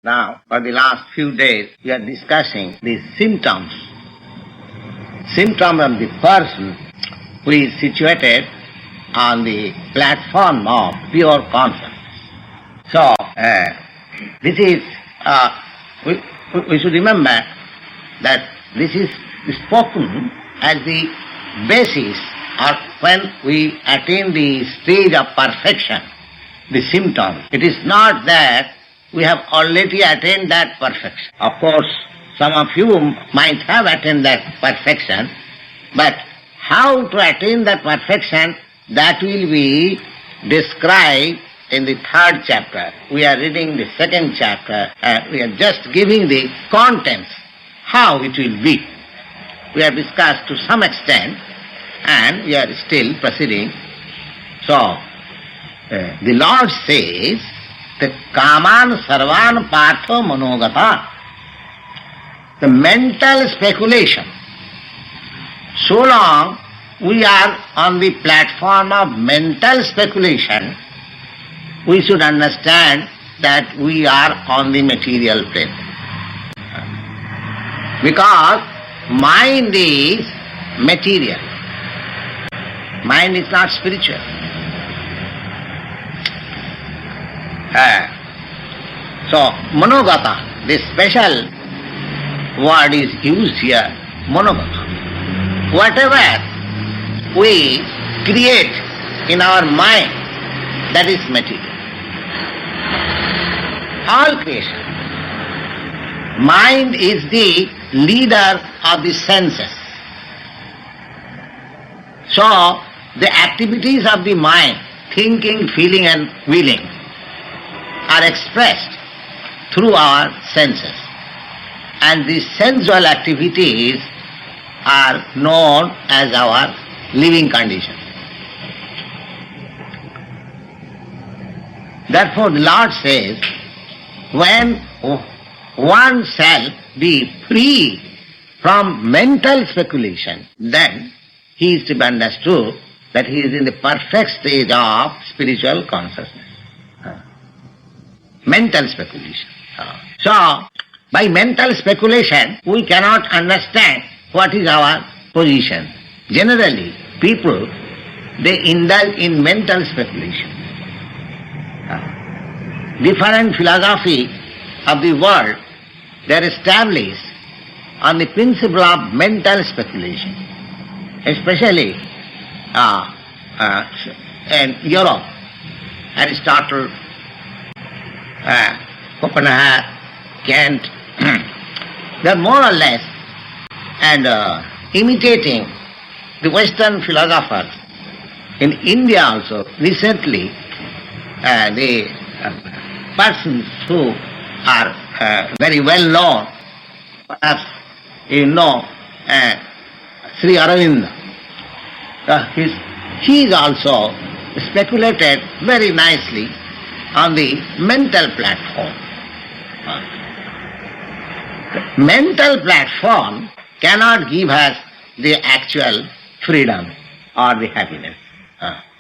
Now, for the last few days, we are discussing the symptoms. Symptom of the person who is situated on the platform of pure consciousness. So, this is, we should remember that this is spoken as the basis or when we attain the stage of perfection, the symptoms. It is not that we have already attained that perfection. Of course, some of you might have attained that perfection, but how to attain that perfection, that will be described in the third chapter. We are reading the second chapter and we are just giving the contents, how it will be. We have discussed to some extent and we are still proceeding. So, the Lord says that kaman sarvan partho manogata, the mental speculation. So long we are on the platform of mental speculation, we should understand that we are on the material plane. Because mind is material. Mind is not spiritual. So, manogata, this special word is used here, manogata. Whatever we create in our mind, that is material. All creation. Mind is the leader of the senses. So, the activities of the mind, thinking, feeling and willing, are expressed through our senses. And these sensual activities are known as our living condition. Therefore, the Lord says, when one shall be free from mental speculation, then he is to be understood that he is in the perfect stage of spiritual consciousness. Mental speculation. So, by mental speculation, we cannot understand what is our position. Generally, people, they indulge in mental speculation. Different philosophy of the world, they are established on the principle of mental speculation. Especially in Europe, Aristotle, Copenhagen, Kant, they are more or less and imitating the Western philosophers. In India also, recently, the persons who are very well known, perhaps you know, Sri Aurobindo, he is also speculated very nicely on the mental platform. The mental platform cannot give us the actual freedom or the happiness.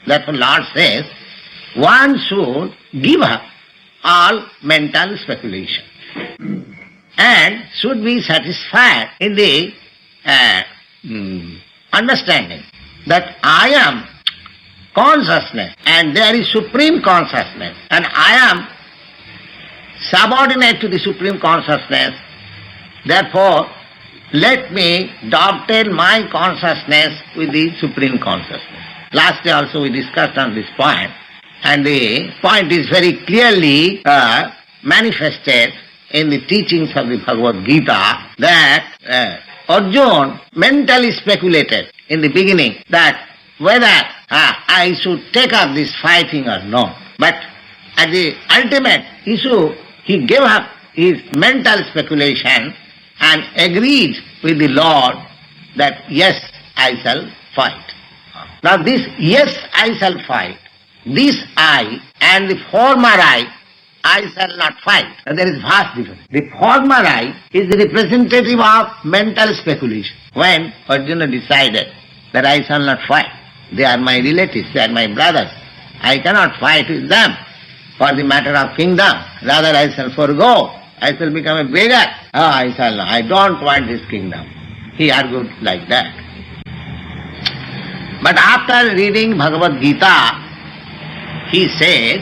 Therefore, Lord says, one should give up all mental speculation and should be satisfied in the understanding that I am consciousness and there is supreme consciousness and I am subordinate to the supreme consciousness. Therefore, let me dovetail my consciousness with the supreme consciousness. Last day also we discussed on this point, and the point is very clearly manifested in the teachings of the Bhagavad Gita that Arjuna mentally speculated in the beginning that whether I should take up this fighting or not. But at the ultimate issue, he gave up his mental speculation and agreed with the Lord that yes, I shall fight. Now this yes, I shall fight, this I and the former I shall not fight. And there is vast difference. The former I is the representative of mental speculation. When Arjuna decided that I shall not fight, they are my relatives, they are my brothers, I cannot fight with them for the matter of kingdom, rather I shall forego I shall become a beggar. I don't want this kingdom. He argued like that. But after reading Bhagavad Gita, he says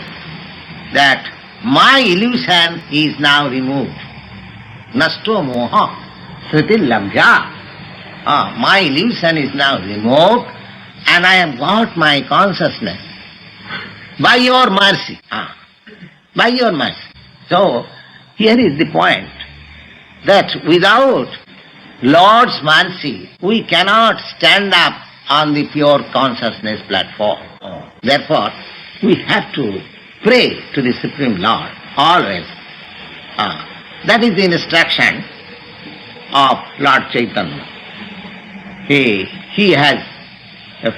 that my illusion is now removed. Nasto moha sriti labhya. My illusion is now removed and I have got my consciousness by your mercy. By your mercy. So, here is the point that without Lord's mercy, we cannot stand up on the pure consciousness platform. Therefore, we have to pray to the Supreme Lord always. That is the instruction of Lord Chaitanya. He has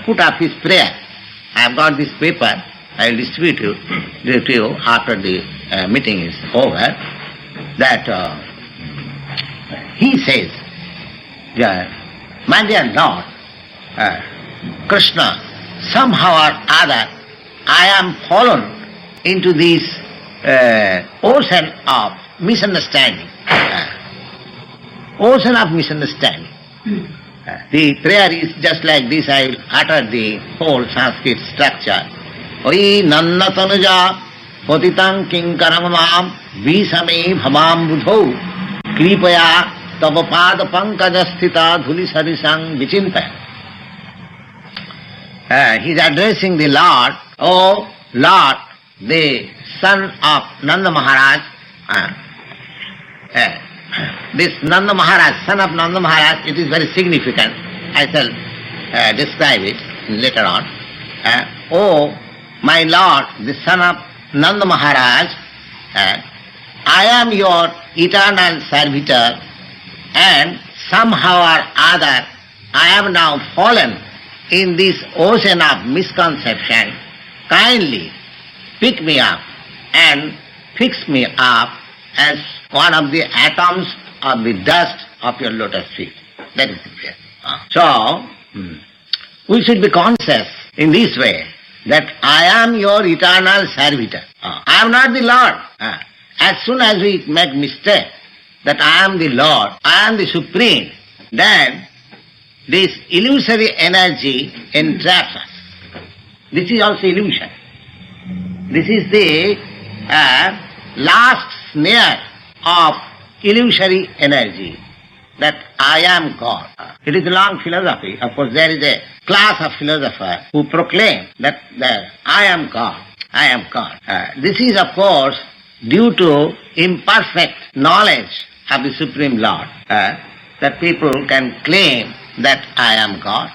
put up his prayer. I have got this paper. I will distribute it to you after the meeting is over. That he says, my dear Lord, Krishna, somehow or other, I am fallen into this ocean of misunderstanding. Ocean of misunderstanding. The prayer is just like this. I will utter the whole Sanskrit structure. Oi nanna tanuja patitang kinkaram mam visame bhamam budho kripaya tava pada pankajasthita dhuli sarisang vichintaya. He is addressing the Lord. Oh Lord, the son of Nanda Maharaj, this Nanda Maharaj, son of Nanda Maharaj, it is very significant. I shall describe it later on. Oh my Lord, the son of Nanda Maharaj, I am your eternal servitor and somehow or other I am now fallen in this ocean of misconception. Kindly pick me up and fix me up as one of the atoms of the dust of your lotus feet. That is the prayer. So, we should be conscious in this way that I am your eternal servitor. I am not the Lord. As soon as we make mistake that I am the Lord, I am the Supreme, then this illusory energy entraps us. This is also illusion. This is the last snare of illusory energy, that I am God. It is a long philosophy. Of course, there is a class of philosophers who proclaim that I am God. I am God. This is, of course, due to imperfect knowledge of the Supreme Lord, that people can claim that I am God.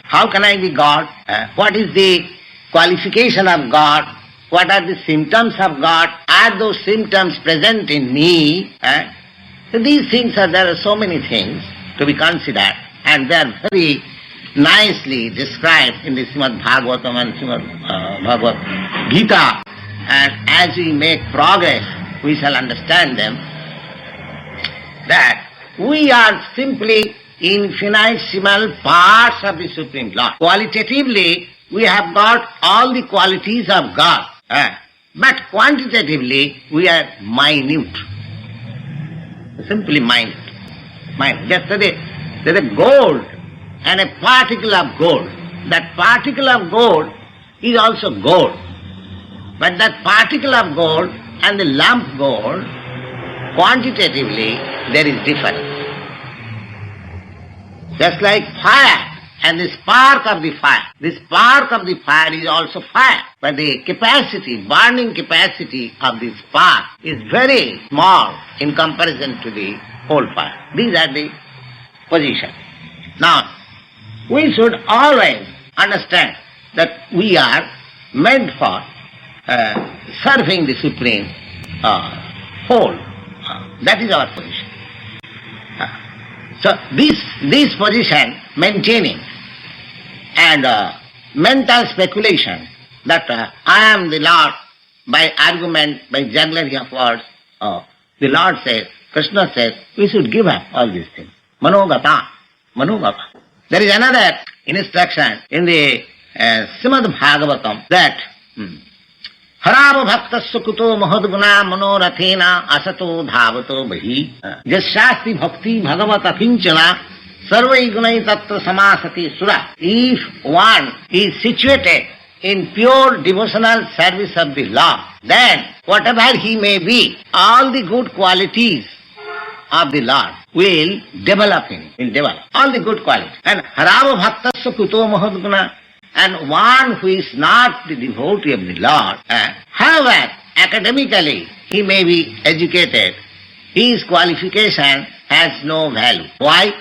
How can I be God? What is the qualification of God? What are the symptoms of God? Are those symptoms present in me? So these things there are so many things to be considered, and they are very nicely described in the Srimad Bhagavatam and Srimad Bhagavad Gita. And as we make progress, we shall understand them, that we are simply infinitesimal parts of the Supreme Lord. Qualitatively, we have got all the qualities of God. But quantitatively, we are minute. Simply minute. Just there's a gold and a particle of gold. That particle of gold is also gold. But that particle of gold and the lump gold, quantitatively, there is difference. Just like fire and the spark of the fire. The spark of the fire is also fire. But the capacity, burning capacity of the spark is very small in comparison to the whole fire. These are the positions. Now, we should always understand that we are meant for serving the Supreme whole. That is our position. So this position, maintaining, and mental speculation that I am the Lord by argument, by jugglery of words, the Lord says, Krishna says, we should give up all these things. Manogata. There is another instruction in the Srimad Bhagavatam that Harava bhaktasya kuto mahadguna manorathena asato dhavato bahi. Jasyasti bhakti bhagavat akinchana sarvai gunai tatra samasati sura. If one is situated in pure devotional service of the Lord, then whatever he may be, all the good qualities of the Lord will develop in him, will develop all the good qualities. And harava bhaktasya kuto mahadguna, and one who is not the devotee of the Lord, however academically he may be educated, his qualification has no value. Why?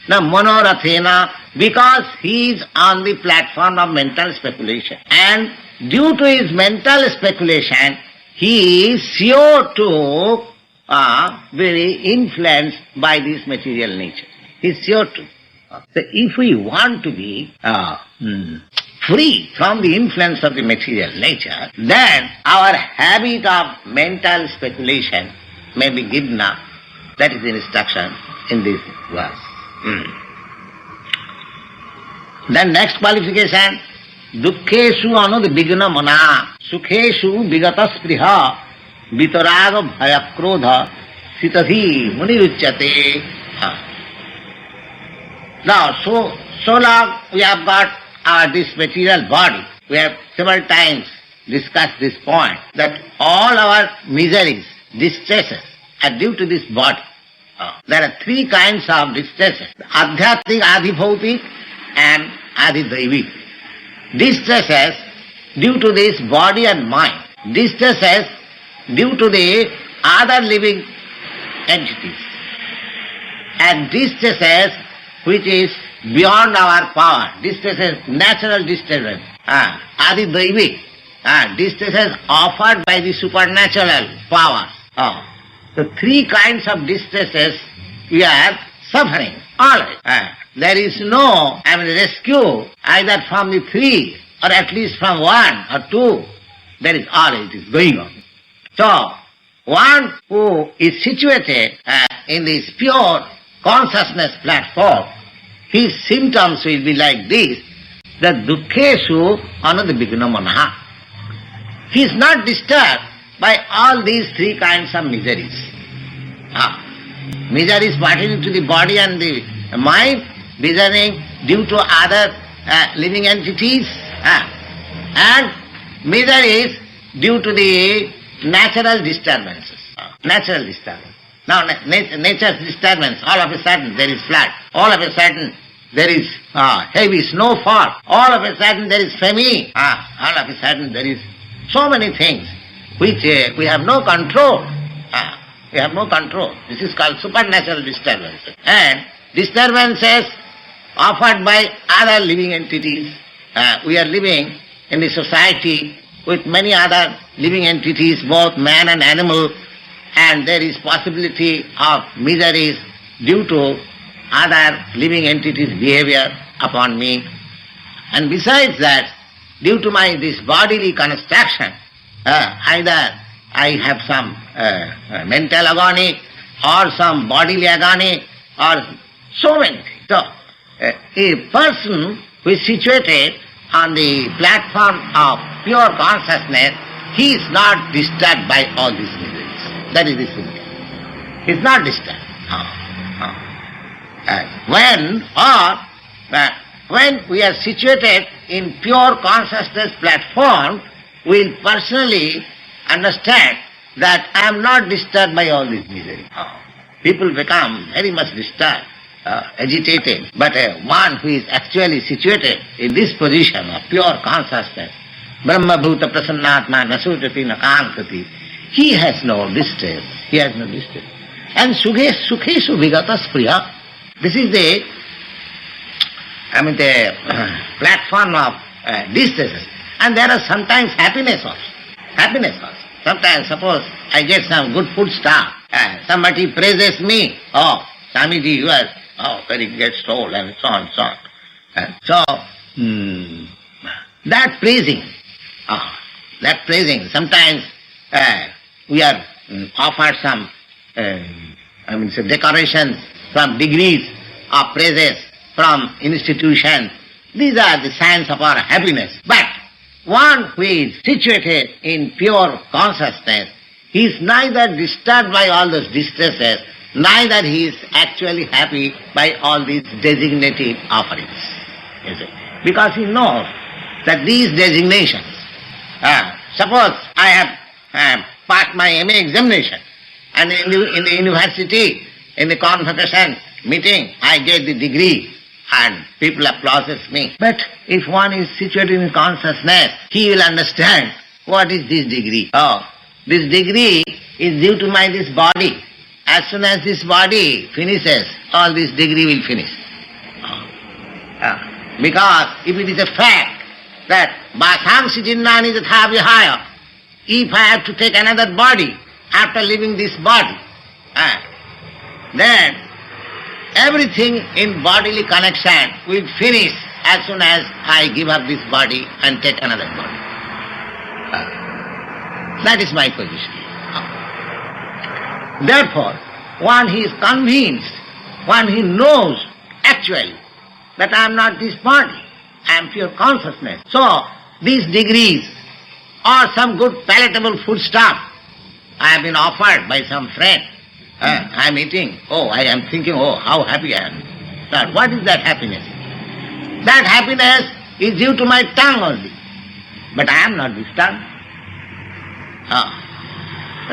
Now manorathena, because he is on the platform of mental speculation. And due to his mental speculation, he is sure to very influenced by this material nature. He is sure to. So if we want to be free from the influence of the material nature, then our habit of mental speculation may be given up. That is the instruction in this verse. Then next qualification, dukkeshu anudvigna mana, sukheshu vigataspriha, vitaraga bhayakrodha, sitadhi muniruchyate. Now, so long we have got this material body, we have several times discussed this point, that all our miseries, distresses are due to this body. There are three kinds of distresses: adhyatmik, adhibhautik, and adhidaivik. Distresses due to this body and mind. Distresses due to the other living entities. And distresses which is beyond our power. Distresses, natural distresses. Adhidaivik. Distresses offered by the supernatural powers. The three kinds of distresses we are suffering. Always. There is no rescue either from the three or at least from one or two. There is always, it is going on. So, one who is situated in this pure consciousness platform, his symptoms will be like this, that dukkeshu anudvigna manaha. He is not disturbed by all these three kinds of miseries. Miseries pertaining to the body and the mind, misery due to other living entities, and miseries due to the natural disturbances. Natural disturbance. Now, nature's disturbance, all of a sudden there is flood, all of a sudden there is heavy snowfall, all of a sudden there is famine, all of a sudden there is so many things which we have no control. We have no control. This is called supernatural disturbances. And disturbances offered by other living entities. We are living in the society with many other living entities, both man and animal, and there is possibility of miseries due to other living entities' behavior upon me. And besides that, due to this bodily construction, either I have some mental agony or some bodily agony or so many things. So, a person who is situated on the platform of pure consciousness, he is not disturbed by all these miseries. That is the symptom. He is not disturbed. When we are situated in pure consciousness platform, we will personally understand that I am not disturbed by all this misery. People become very much disturbed, agitated. But one who is actually situated in this position of pure consciousness, Brahma Bhuta Prasannatma Nasutati Nakankati, he has no distress. He has no distress. And Sukheshu Vigatas Priya, this is the platform of distresses. And there are sometimes happiness also. Happiness also. Sometimes, suppose I get some good food stuff, somebody praises me, oh, Swamiji, you are very great soul, and so on, so on. That praising, sometimes we are offered some, decorations, some degrees of praises from institutions. These are the signs of our happiness. But one who is situated in pure consciousness, he is neither disturbed by all those distresses, neither he is actually happy by all these designated offerings. You see. Because he knows that these designations, suppose I have passed my MA examination, and in the university, in the convocation meeting, I get the degree, and people applauses me. But if one is situated in consciousness, he will understand what is this degree. Oh, this degree is due to this body. As soon as this body finishes, all this degree will finish. Because if it is a fact that Basangsi Jinnani Tatha Vihaya, if I have to take another body after leaving this body, then everything in bodily connection will finish as soon as I give up this body and take another body. That is my position. Therefore, one he is convinced, one he knows actually that I am not this body, I am pure consciousness. So, these degrees or some good palatable food stuff I have been offered by some friend. I am eating. Oh, I am thinking, oh, how happy I am. Now, what is that happiness? That happiness is due to my tongue only. But I am not this tongue.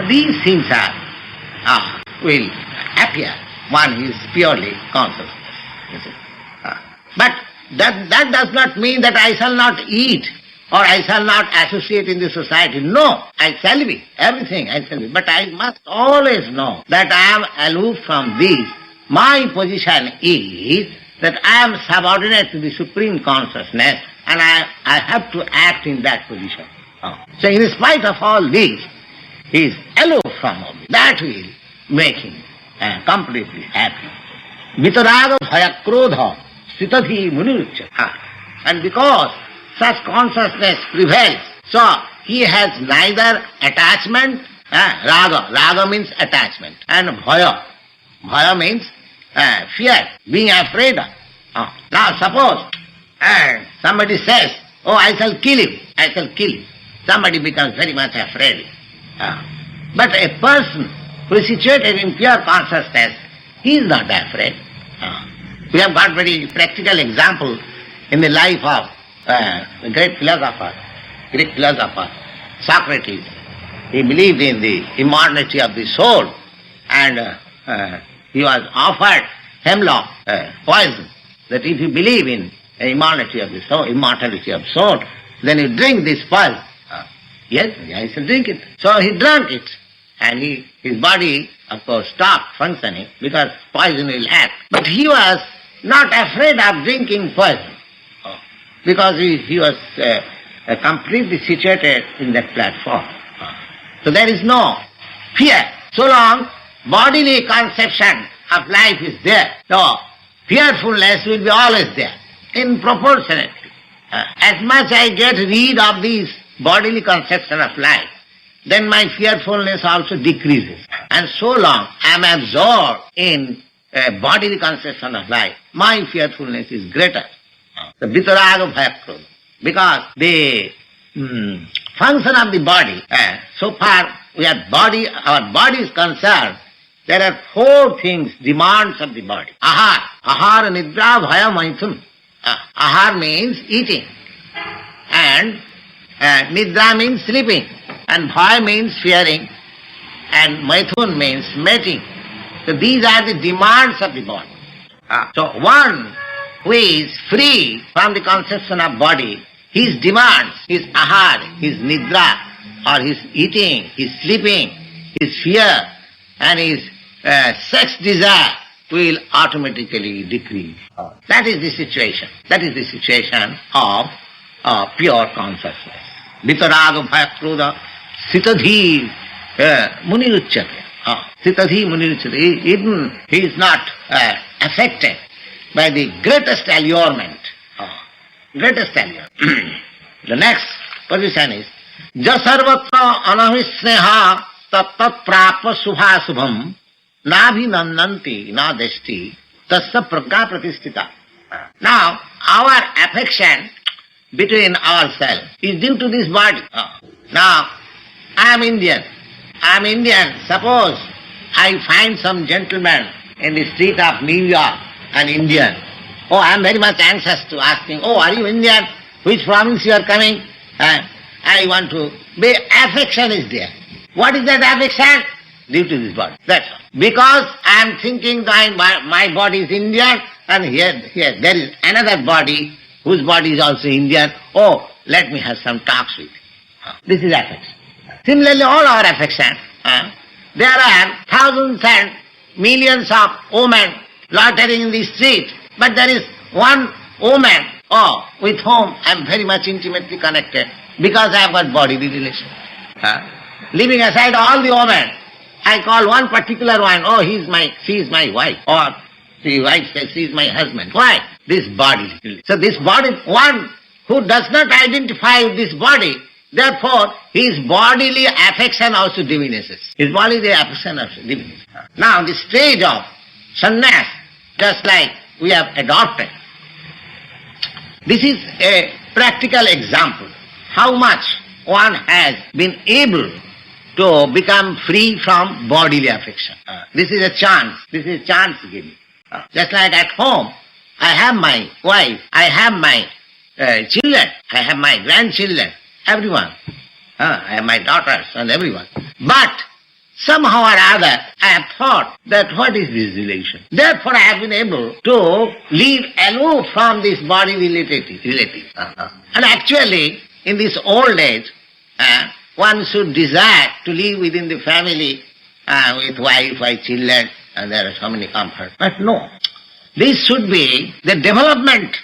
These things will appear. One is purely consciousness. You see. But that does not mean that I shall not eat or I shall not associate in the society. No, I shall be. Everything I shall be. But I must always know that I am aloof from this. My position is that I am subordinate to the Supreme Consciousness and I have to act in that position. So in spite of all this, he is aloof from all this. That will make him completely happy. Vitaraga bhaya krodha sthitadhi muniruchyate. And because such consciousness prevails, so he has neither attachment, raga means attachment, and bhaya means fear, being afraid of. Now suppose somebody says, oh, I shall kill you, I shall kill you. Somebody becomes very much afraid. But a person who is situated in pure consciousness, he is not afraid. We have got very practical example in the life of the great philosopher, Socrates. He believed in the immortality of the soul, and he was offered hemlock poison, that if you believe in immortality of the soul, then you drink this poison. Yes, I shall drink it. So he drank it, and his body, of course, stopped functioning because poison will act. But he was not afraid of drinking poison because he was completely situated in that platform. So there is no fear. So long bodily conception of life is there, so fearfulness will be always there, in proportionately. As much I get rid of this bodily conception of life, then my fearfulness also decreases. And so long I am absorbed in bodily conception of life, my fearfulness is greater. The vitaraga bhaya krodha. Because the function of the body, so far our body is concerned, there are four things, demands of the body. Ahara nidra bhaya maithun. Ahar means eating, and nidra means sleeping, and bhaya means fearing, and maithun means mating. So these are the demands of the body. So one who is free from the conception of body, his demands, his ahar, his nidra, or his eating, his sleeping, his fear, and his sex desire will automatically decrease. That is the situation. That is the situation of pure consciousness. Vitaraga bhaya krodha sthitadhi muniruchyate. Sthitadhi muniruchyate. Even he is not affected by the greatest allurement. Greatest allurement. The next position is jasarvatra anavisneha tat prapva subha subham nabhinandanti na deshti tasya pragna pratisthita. Now, our affection between ourselves is due to this body. Now, I am Indian. I am Indian. Suppose I find some gentleman in the street of New York, an Indian. Oh, I am very much anxious to ask him, oh, are you Indian? Which province you are coming? I want to be, affection is there. What is that affection? Due to this body. That's all. Because I am thinking that my body is Indian, and here there is another body whose body is also Indian. Oh, let me have some talks with him. This is affection. Similarly, all our affection. There are thousands and millions of women loitering in the street, but there is one woman, with whom I am very much intimately connected because I have got bodily relation. Leaving aside all the women, I call one particular one, she is my wife, or the wife says she is my husband. Why? This body. So this body, one who does not identify with this body, therefore his bodily affection also diminishes. His bodily affection also diminishes. Now the stage of sannyas, just like we have adopted, this is a practical example how much one has been able to become free from bodily affection. This is a chance. This is chance given. Just like at home, I have my wife, I have my children, I have my grandchildren, everyone. I have my daughters and everyone. But somehow or other, I have thought that what is this relation? Therefore, I have been able to live aloof from this body relative. And actually, in this old age, one should desire to live within the family with wife, children, and there are so many comforts. But no, this should be the development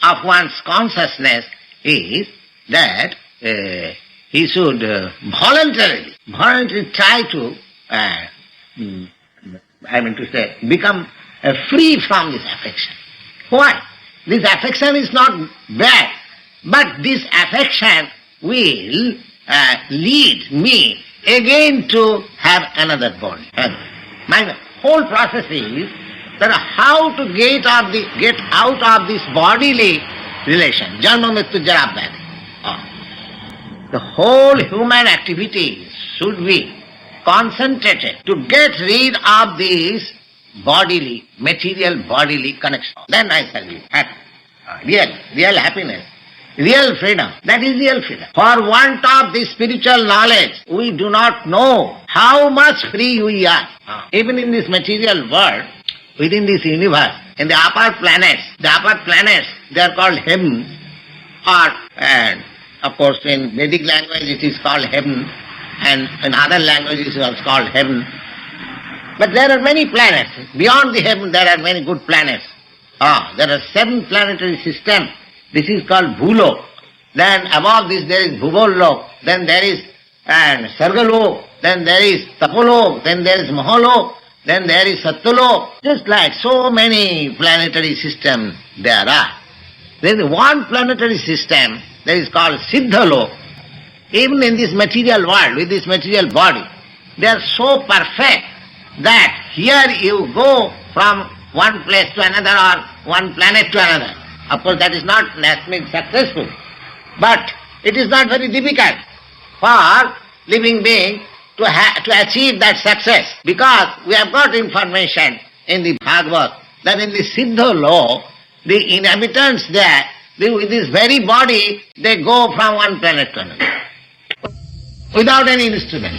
of one's consciousness is that he should voluntarily try to, become free from this affection. Why? This affection is not bad, but this affection will lead me again to have another body. And my whole process is that how to get out of this bodily relation, janma mrityu jara vyadhi. The whole human activity should be concentrated to get rid of this material bodily connection. Then I shall be happy. Real happiness. Real freedom. That is real freedom. For want of this spiritual knowledge, we do not know how much free we are. Even in this material world, within this universe, in the upper planets, they are called heavens, and of course in Vedic language it is called heaven, and in other languages it is called heaven. But there are many planets. Beyond the heaven there are many good planets. There are 7 planetary systems. This is called Bhulok. Then above this there is Bhugollok. Then there is Sargalok. Then there is Tapolok. Then there is Mahalok. Then there is Satyalok. Just like so many planetary systems there are. There is one planetary system that is called Siddhalok. Even in this material world, with this material body, they are so perfect that here you go from one place to another or one planet to another. Of course, that is not necessarily successful, but it is not very difficult for living being to achieve that success, because we have got information in the Bhagavad that in the Siddha law, the inhabitants there, with this very body, they go from one planet to another without any instrument,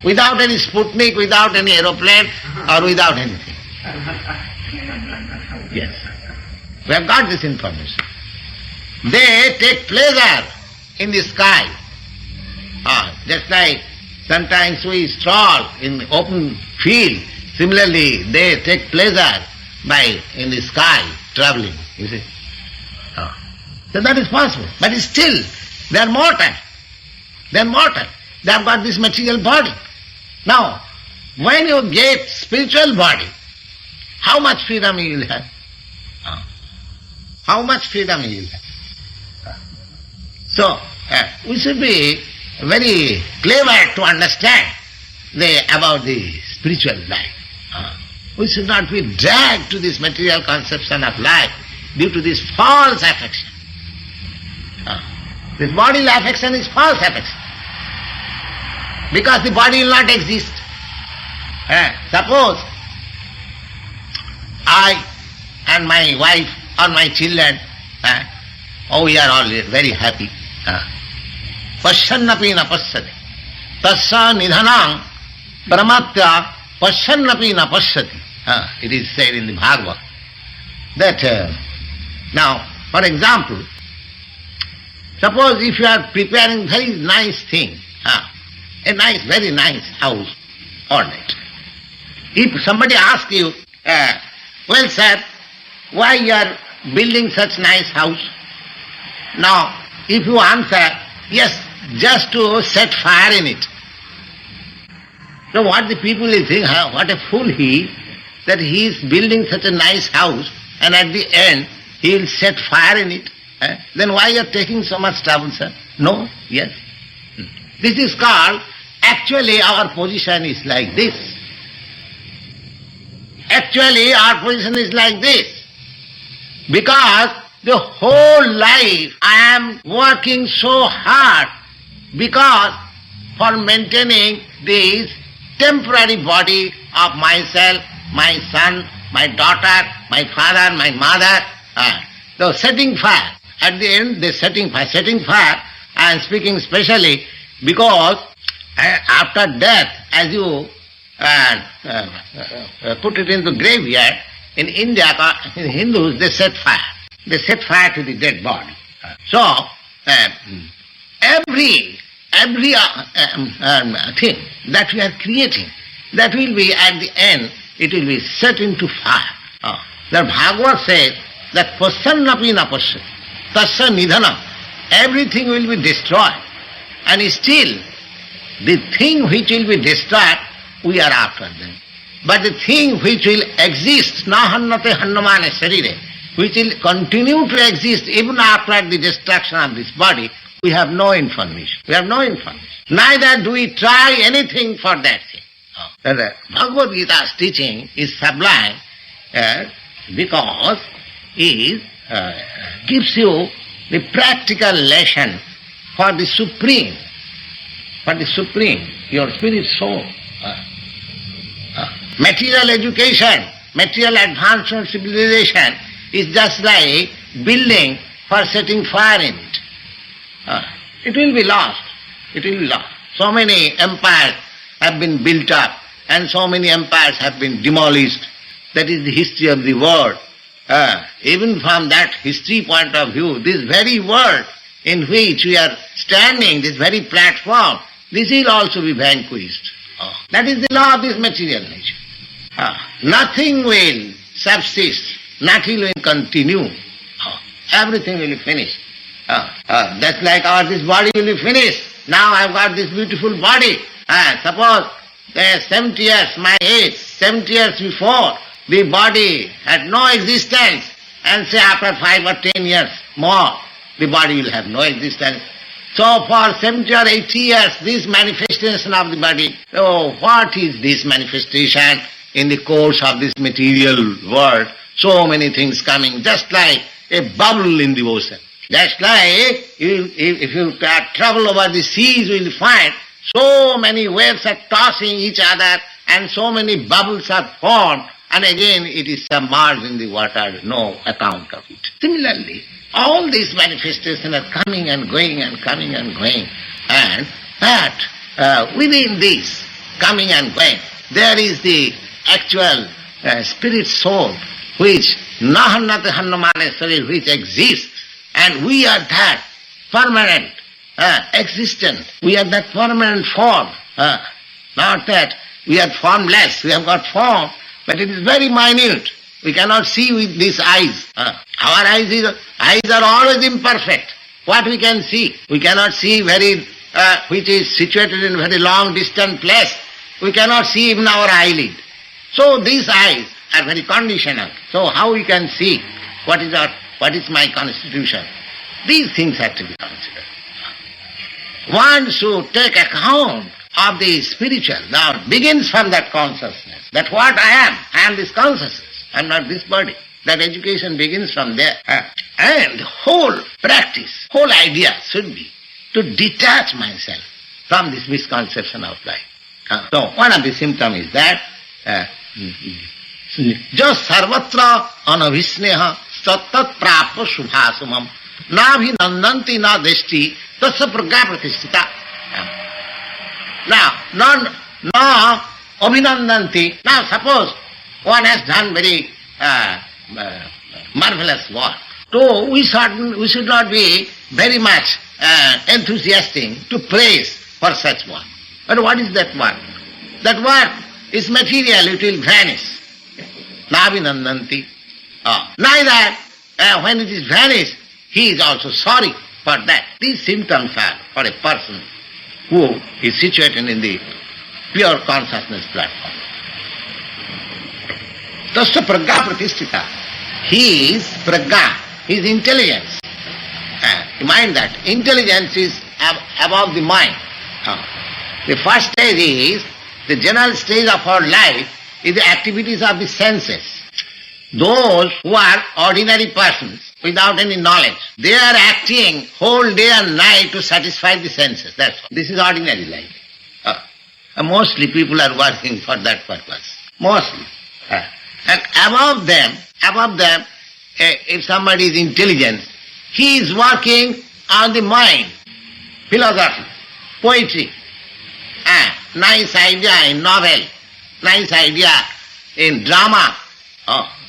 without any Sputnik, without any aeroplane, or without anything. Yes. We have got this information. They take pleasure in the sky. Just like sometimes we stroll in open field, similarly they take pleasure by in the sky traveling, you see. So that is possible. But still, they are mortal. They are mortal. They have got this material body. Now, when you get spiritual body, how much freedom you will have? How much freedom you will have? So, we should be very clever to understand about the spiritual life. We should not be dragged to this material conception of life due to this false affection. This bodily affection is false affection. Because the body will not exist. Suppose I and my wife or my children, we are all very happy. Pasyannapi na pasyati. Tasya nidhanam pramatya pasyannapi na pasyati. It is said in the Bhagavad that now, for example, suppose if you are preparing very nice thing, a nice, very nice house, all right. If somebody asks you, well sir, why you are building such nice house? Now, if you answer, yes, just to set fire in it. So what the people will think, what a fool he is, that he is building such a nice house and at the end he will set fire in it. Then why you are taking so much trouble, sir? No, yes. This is called, actually our position is like this. Actually our position is like this. Because the whole life I am working so hard because for maintaining this temporary body of myself, my son, my daughter, my father, my mother. So setting fire. At the end, they setting fire. Setting fire, I am speaking specially because after death, as you put it into graveyard, in India, in Hindus, they set fire. They set fire to the dead body. So, every thing that we are creating, that will be at the end, it will be set into fire. The Bhagavad says that pasyannapi na pasyati, tasya nidhanam, everything will be destroyed. And still, the thing which will be destroyed, we are after them. But the thing which will exist, na hannate hannamane sarire, which will continue to exist even after the destruction of this body, we have no information. We have no information. Neither do we try anything for that thing. The Bhagavad Gita's teaching is sublime because it gives you the practical lesson for the supreme, your spirit soul. Material education, material advancement civilization is just like building for setting fire in it. It will be lost. It will be lost. So many empires have been built up and so many empires have been demolished. That is the history of the world. Even from that history point of view, this very world in which we are standing, this very platform, this will also be vanquished. That is the law of this material nature. Nothing will subsist, nothing will continue. Everything will be finished. That's like this body will be finished. Now I've got this beautiful body. Suppose 70 years, my age, 70 years before, the body had no existence, and say after 5 or 10 years more, the body will have no existence. So for 70 or 80 years, this manifestation of the body, what is this manifestation in the course of this material world? So many things coming, just like a bubble in the ocean. Just like if you travel over the seas, you will find so many waves are tossing each other and so many bubbles are formed, and again it is submerged in the water, no account of it. Similarly, all these manifestations are coming and going and coming and going, and that within this coming and going, there is the actual spirit soul which nahannate hannamane sarir, which exists, and we are that permanent existence. We are that permanent form. Not that we are formless. We have got form, but it is very minute. We cannot see with these eyes. Our eyes are always imperfect. What we can see? We cannot see which is situated in a very long distant place. We cannot see even our eyelid. So these eyes are very conditional. So how we can see what is my constitution? These things have to be considered. One should take account of the spiritual. Now begins from that consciousness. That what I am this consciousness. I am not this body. That education begins from there. And the whole practice, whole idea should be to detach myself from this misconception of life. So one of the symptoms is that jo sarvatra anabhisneha sattat prapya subhasumam nabhinandanti na deshti tasya pragya pratisthita. Now, no abhinandanti. Now suppose one has done very marvelous work. So we should not be very much enthusiastic to praise for such work. But what is that work? That work is material, it will vanish. Nabhinandanti. Neither when it is vanished, he is also sorry for that. These symptoms are for a person who is situated in the pure consciousness platform. Tasya pragya pratisthita. His pragya, his intelligence. Mind that. Intelligence is above the mind. The first stage is, the general stage of our life is the activities of the senses. Those who are ordinary persons without any knowledge, they are acting whole day and night to satisfy the senses. That's all. This is ordinary life. Mostly people are working for that purpose. Mostly. And above them, if somebody is intelligent, he is working on the mind, philosophy, poetry, nice idea in novel, nice idea in drama,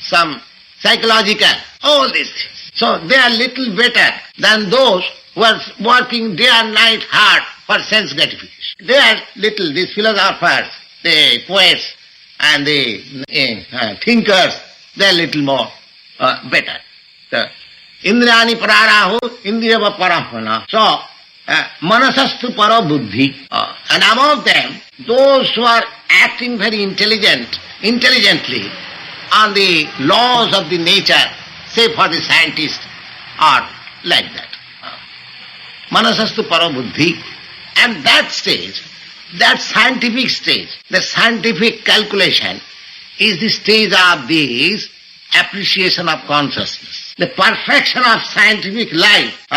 some psychological, all these things. So they are little better than those who are working day and night hard for sense gratification. They are little, these philosophers, the poets and the thinkers, they are little more better. Indrani pararaho, indriyava parahana. So, manasastu para buddhi. And among them, those who are acting very intelligently on the laws of the nature, say for the scientists, are like that. Manasastu para buddhi. And that stage, that scientific stage, the scientific calculation is the stage of this appreciation of consciousness. The perfection of scientific life.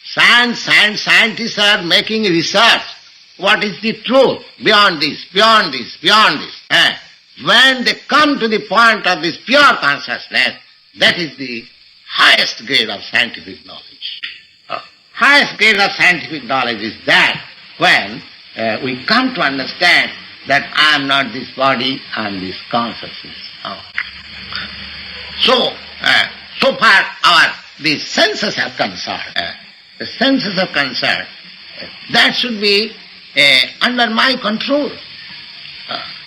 Scientists are making research. What is the truth? Beyond this. When they come to the point of this pure consciousness, that is the highest grade of scientific knowledge. Highest grade of scientific knowledge is that when we come to understand that I am not this body, I am this consciousness. So far the senses are concerned. The senses are concerned. That should be under my control.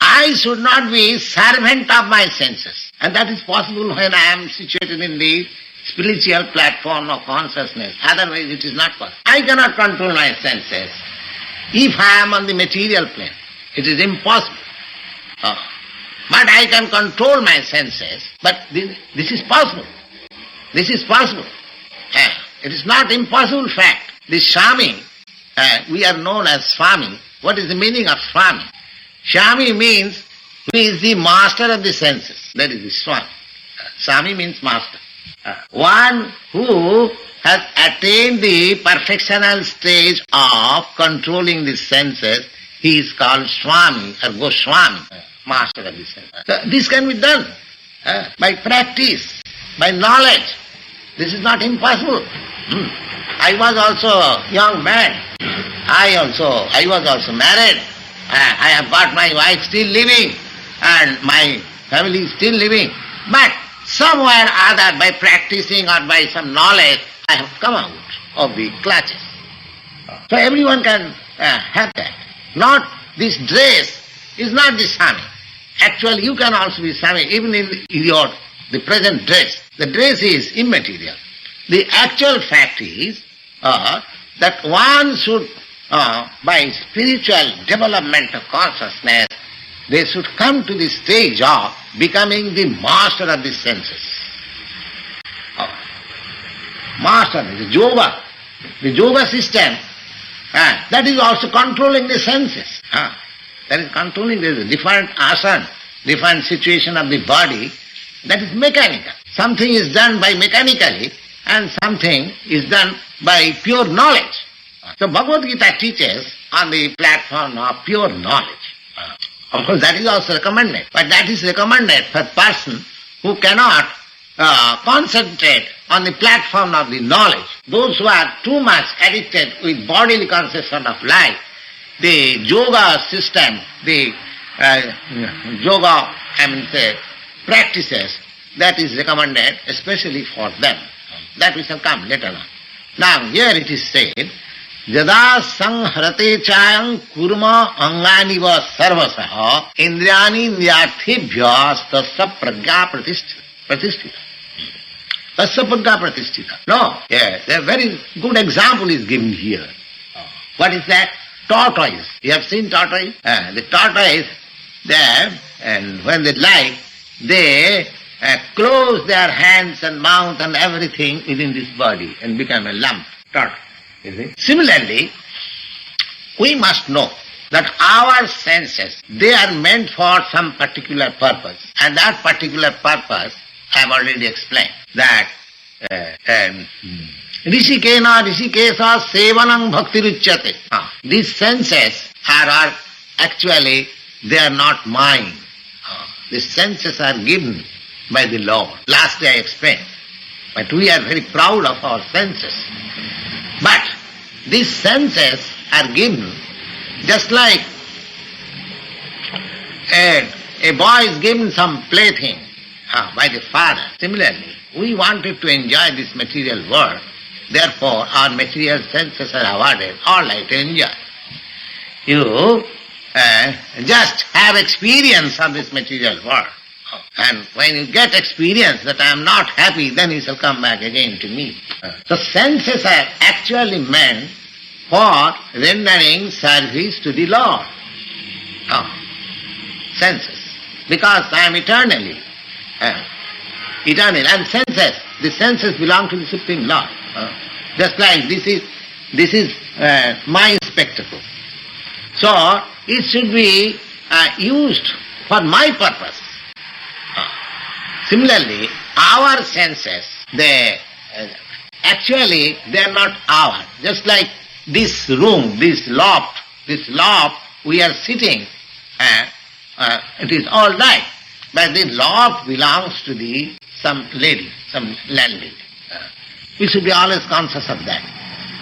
I should not be servant of my senses. And that is possible when I am situated in the spiritual platform of consciousness. Otherwise it is not possible. I cannot control my senses if I am on the material plane. It is impossible. But I can control my senses. But this is possible. This is possible. It is not impossible fact. The Swami, we are known as Swami. What is the meaning of Swami? Swami means who is the master of the senses. That is the Swami. Swami means master. One who has attained the perfectional stage of controlling the senses, he is called Swami or Goswami, master of the senses. So this can be done by practice, by knowledge. This is not impossible. I was also a young man. I was also married. I have got my wife still living and my family is still living. But somewhere or other, by practicing or by some knowledge, I have come out of the clutches. So everyone can have that. Not this dress is not the Swami. Actually, you can also be Swami even in the present dress. The dress is immaterial. The actual fact is that one should, by spiritual development of consciousness, they should come to the stage of becoming the master of the senses. Master, the yoga system, that is also controlling the senses. That is controlling the different asana, different situation of the body, that is mechanical. Something is done by mechanically, and something is done by pure knowledge. So Bhagavad Gita teaches on the platform of pure knowledge. Of course, that is also recommended, but that is recommended for a person who cannot concentrate on the platform of the knowledge. Those who are too much addicted with bodily conception of life, the yoga system, the yoga, practices, that is recommended especially for them. That we shall come later on. Now here it is said, Yada sanharate chayam kurma anganiva sarvasaha indriyani indriyarthebhya tasya prajna pratisthita. Tasya prajna pratisthita. No, yes, a very good example is given here. What is that? Tortoise. You have seen tortoise? The tortoise, there, and when they lie, they close their hands and mouth and everything within this body and become a lump. Tortoise. Similarly, we must know that our senses, they are meant for some particular purpose. And that particular purpose, I have already explained, that Rishikena Rishikesa Sevanam Bhakti Ruchyate. These senses are actually, they are not mine. These senses are given by the Lord. Last day I explained. But we are very proud of our senses. But these senses are given just like a boy is given some plaything by the father. Similarly, we wanted to enjoy this material world. Therefore, our material senses are awarded all right to enjoy. You just have experience of this material world. And when you get experience that I am not happy, then you shall come back again to me. So senses are actually meant for rendering service to the Lord. Senses. Because I am eternal. And senses, the senses belong to the Supreme Lord. Just like this is my spectacle. So it should be used for my purpose. Similarly, our senses, they are not ours. Just like this room, this loft, we are sitting, it is all right. But the loft belongs to some lady, some landlady. We should be always conscious of that.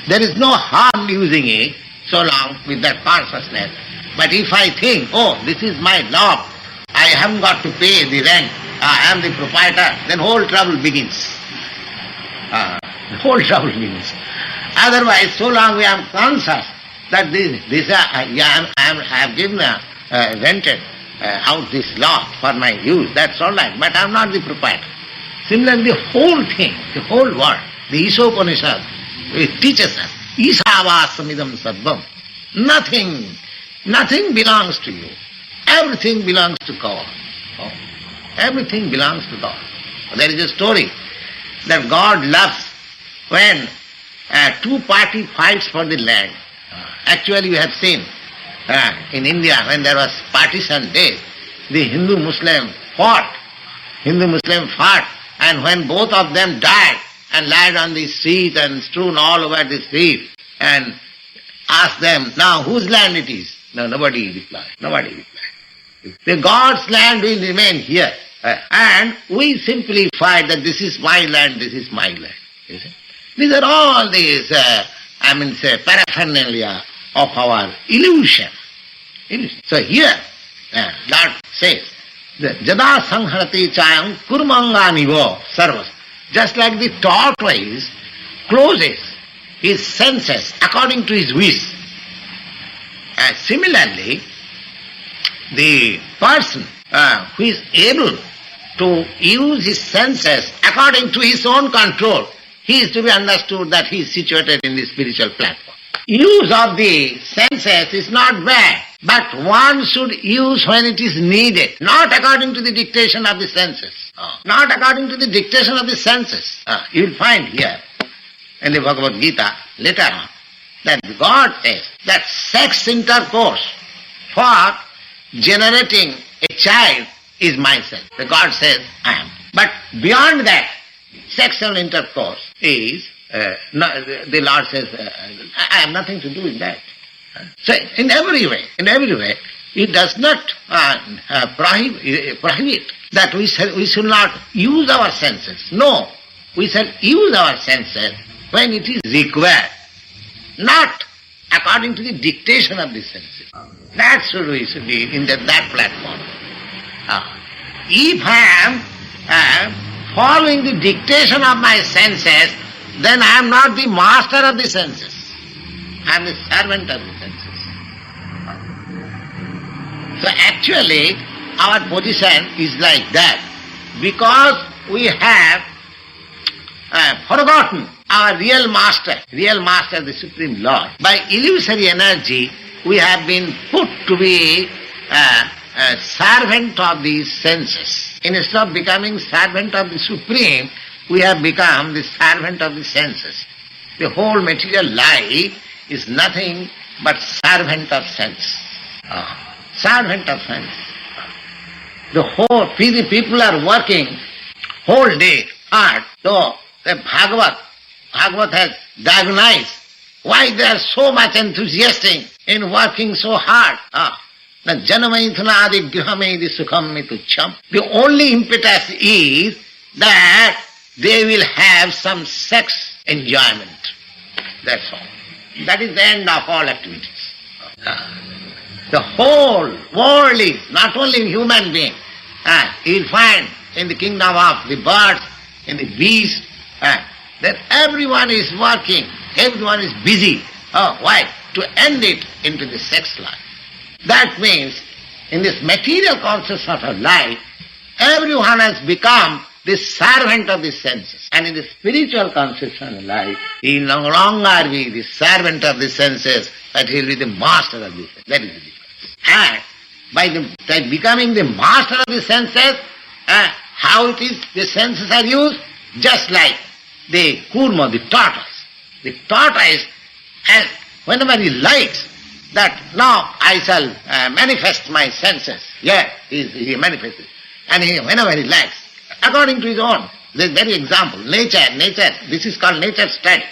There is no harm using it so long with that consciousness. But if I think, oh, this is my loft, I haven't got to pay the rent, I am the proprietor, then whole trouble begins. Otherwise, so long we are conscious that I have given rented out this loft for my use, that's all right, but I am not the proprietor. Similarly, the whole thing, the whole world, the Ishopanishad, it teaches us, Isavasamidam Sarvam. Nothing belongs to you. Everything belongs to God. Everything belongs to God. There is a story that God loves when two-party fights for the land. Actually, we have seen in India when there was partition days, the Hindu-Muslim fought, and when both of them died and lied on the street and strewn all over the street and asked them, now whose land it is? No, nobody replied. The God's land will remain here. And we simply fight that this is my land, this is my land. You see? These are all these, paraphernalia of our illusion. So here, Lord says, Jada sanharati chayam kurmanganivo sarvas. Just like the tortoise closes his senses according to his wish. Similarly, the person who is able to use his senses according to his own control, he is to be understood that he is situated in the spiritual platform. Use of the senses is not bad, but one should use when it is needed, not according to the dictation of the senses. Not according to the dictation of the senses. You will find here in the Bhagavad Gita later on that God says that sex intercourse for generating a child is myself. The God says, I am. But beyond that, Sexual intercourse is, the Lord says, I have nothing to do with that. So in every way, it does not prohibit that we should not use our senses. No, we shall use our senses when it is required, not according to the dictation of the senses. That we should be in that platform. If I am following the dictation of my senses, then I am not the master of the senses. I am the servant of the senses. So actually, our position is like that because we have forgotten our real master, the Supreme Lord. By illusory energy, we have been put to be a servant of the senses. Instead of becoming servant of the Supreme, we have become the servant of the senses. The whole material life is nothing but servant of sense. Servant of sense. The people are working whole day hard. So the Bhagavat has diagnosed why they are so much enthusiastic in working so hard. The only impetus is that they will have some sex enjoyment. That's all. That is the end of all activities. The whole world is not only human being. You will find in the kingdom of the birds, in the beasts, that everyone is working, everyone is busy. Why? To end it into the sex life. That means in this material consciousness of our life, everyone has become the servant of the senses. And in the spiritual consciousness of life, he will no longer be the servant of the senses, but he will be the master of the senses. That is the difference. And by becoming the master of the senses, how it is the senses are used? Just like the kurma, the tortoise. The tortoise, and whenever he likes that now I shall manifest my senses, he manifests it. And whenever he likes, according to his own, the very example, nature, this is called nature study.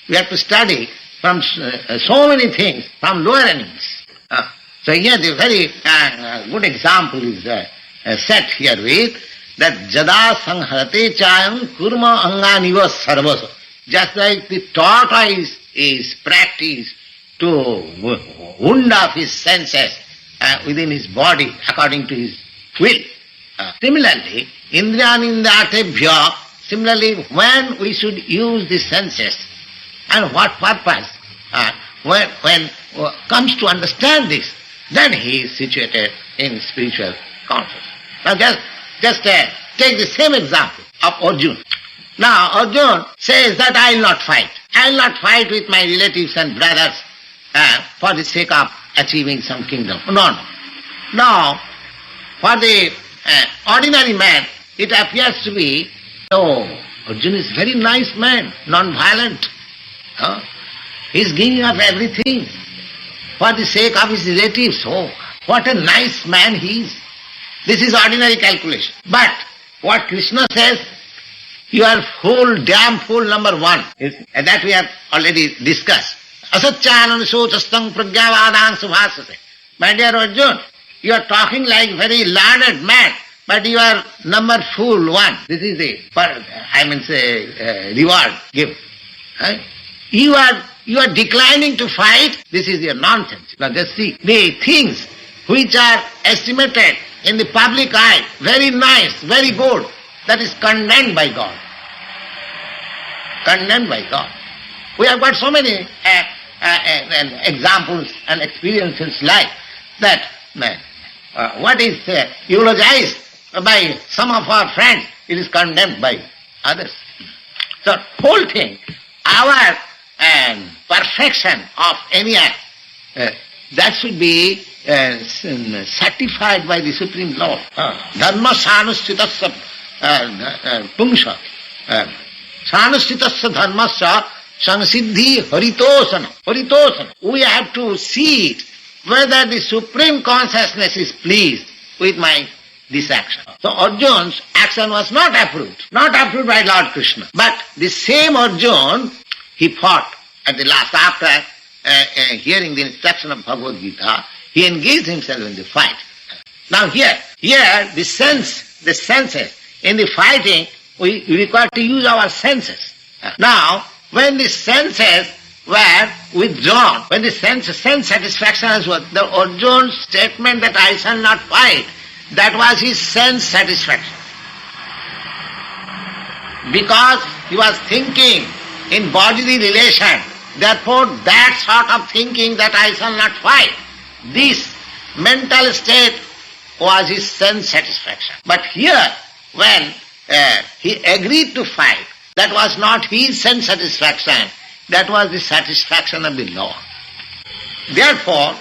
We have to study from so many things, from lower animals. So here the very good example is set here with that jada sanghate chayam kurma anganiva sarvasa. Just like the tortoise is practiced to wound off his senses within his body according to his will. Similarly, indriyanindratebhya, similarly when we should use the senses and what purpose, when comes to understand this, then he is situated in spiritual consciousness. Now just take the same example of Arjuna. Now Arjuna says that I will not fight. I will not fight with my relatives and brothers for the sake of achieving some kingdom. No. Now, for the ordinary man, it appears to be, Arjuna is a very nice man, non-violent. He is giving up everything for the sake of his relatives. Oh, what a nice man he is. This is ordinary calculation. But what Krishna says, you are fool, damn fool number one. And that we have already discussed. Asatyanam sochastang pragyavadang subhasase. My dear Arjuna, you are talking like very learned man, but you are number fool one. This is the reward gift. Right? You are declining to fight. This is your nonsense. Now just see, the things which are estimated in the public eye, very nice, very good, that is condemned by God. Condemned by God. We have got so many examples and experiences like that. What is eulogized by some of our friends, it is condemned by others. So whole thing, our perfection of any act, that should be certified by the Supreme Lord. Dharma sanustitasya pungsha. Sanustitasya dharmasya sansiddhi haritosana. Haritosana. We have to see it, whether the Supreme Consciousness is pleased with my this action. So Arjuna's action was not approved by Lord Krishna. But the same Arjuna, he fought at the last, after hearing the instruction of Bhagavad Gita, he engaged himself in the fight. Now here the senses, in the fighting, we require to use our senses. Now, when the senses were withdrawn, when the sense satisfaction was, the Arjuna's statement that I shall not fight, that was his sense satisfaction. Because he was thinking in bodily relation, therefore that sort of thinking that I shall not fight, this mental state was his sense satisfaction. But here, when he agreed to fight, that was not his sense satisfaction, that was the satisfaction of the Lord. Therefore,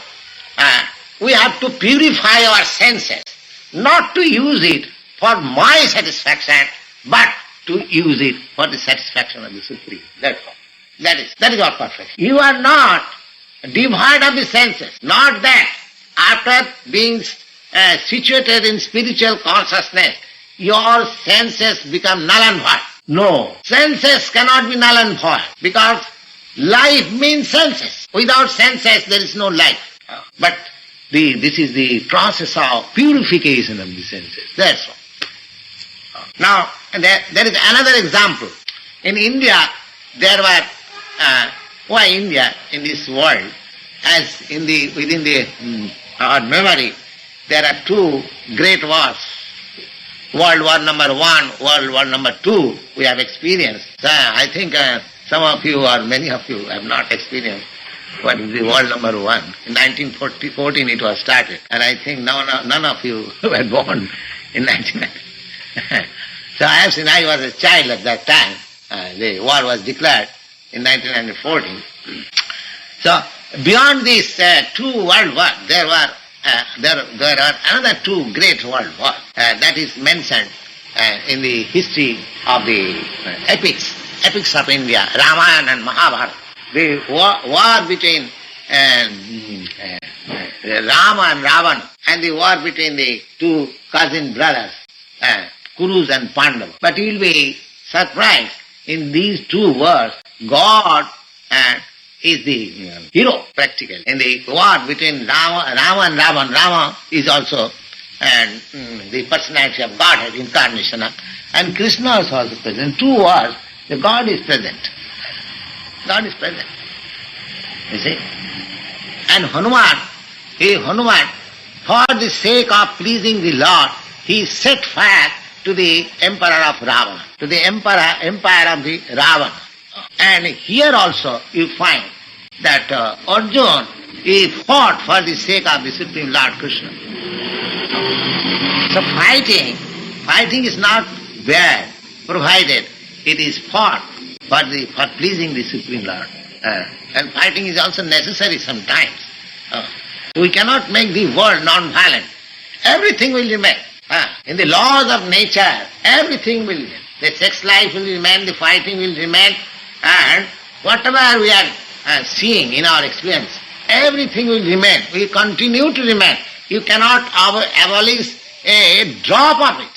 we have to purify our senses, not to use it for my satisfaction, but to use it for the satisfaction of the Supreme. That's all. That is our perfection. You are not devoid of the senses. Not that after being situated in spiritual consciousness, your senses become null and void. No. Senses cannot be null and void, because life means senses. Without senses there is no life. But this is the process of purification of the senses. That's all. Now, there is another example. In India, there were, why India, in this world, as within our memory, there are two great wars. World War number 1, World War number 2, we have experienced. I think some of you or many of you have not experienced what is the World number 1. In 1914 it was started, and I think none of you were born in 1990. So I have seen, I was a child at that time. The war was declared in 1914. So beyond these two world wars, there are another two great world wars that is mentioned in the history of the epics of India, Ramayana and Mahabharata. The war between Rama and Ravana, and the war between the two cousin brothers, Kurus and Pandavas. But you will be surprised, in these two wars, God is the hero, practically. In the war between Rama and Ravana, Rama is also the personality of Godhead, incarnation of, and Krishna is also present. In two wars, the God is present. God is present. You see? And Hanuman, for the sake of pleasing the Lord, he set fire to the emperor of Ravana, to the empire of the Ravana. And here also you find that Arjuna, he fought for the sake of the Supreme Lord Krishna. So fighting is not bad, provided it is fought for pleasing the Supreme Lord. And fighting is also necessary sometimes. We cannot make the world non-violent. Everything will remain. In the laws of nature, everything will remain. The sex life will remain, the fighting will remain, and whatever we are seeing in our experience, everything will remain. We continue to remain. You cannot abolish a drop of it.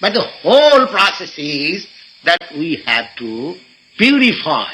But the whole process is that we have to purify